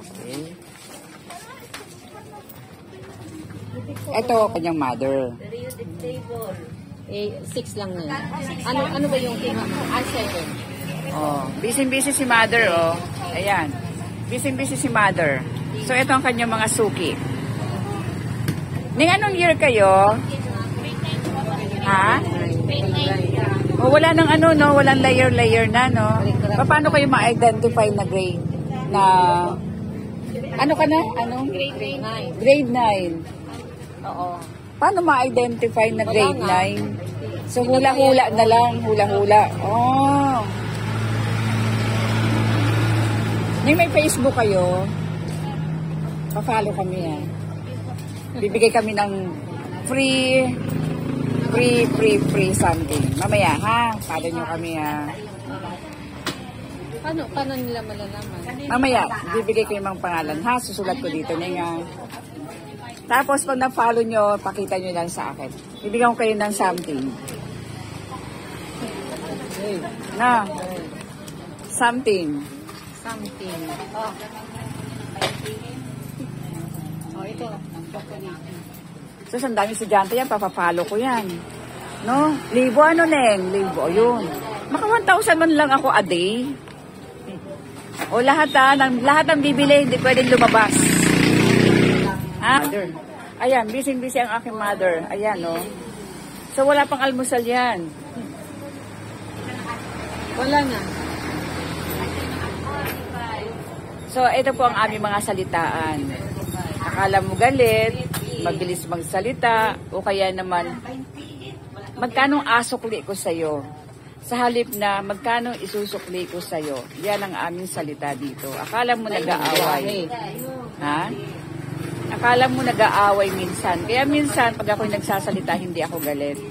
Okay. Ito, kanyang mother. Periodic table. 6 lang yan. Ano ba yung tingnan mo? 7. Oh, busy-busy si mother, oh. Ayan. Busy-busy si mother. So, ito ang kanyang mga suki. Ning anong year kayo? Ha? Oh, wala nang ano, no? Walang layer-layer na, no? Paano kayo ma-identify na grade? Na, ano ka na? Anong? Grade 9. Grade 9. Oo. Paano ma-identify na grade 9? So, hula-hula na lang. Hula-hula. Oh. Yung may Facebook kayo, pa-follow kami, ha. Bibigay kami ng free something. Mamaya, ha? Follow nyo kami, ha. Paano nila malalaman? Mamaya, bibigay ko yung mga pangalan, ha? Susulat ko dito, nga. Tapos, pag na-follow nyo, pakita nyo lang sa akin. Bibigyan ko kayo ng something. Na. Something. Oh. Oh, ito. So, ang dami estudyante yan, papapalo ko yan. No? Libo, ano, Neng? Libo, yun. Maka 1,000 man lang ako a day. O lahat, lahat ng bibili, hindi pwedeng lumabas. Ha? Ayan, busy-busy ang aking mother. Ayan, no? So, wala pang almusal yan. Wala na. So, ito po ang aming mga salitaan. Akala mo galit, mabilis magsalita, o kaya naman, magkanong asukli ko sa'yo? Sa halip na, magkanong isusukli ko sa'yo? Yan ang aming salita dito. Akala mo nag-aaway. Ha? Akala mo nag-aaway minsan. Kaya minsan, pag ako'y nagsasalita, hindi ako galit.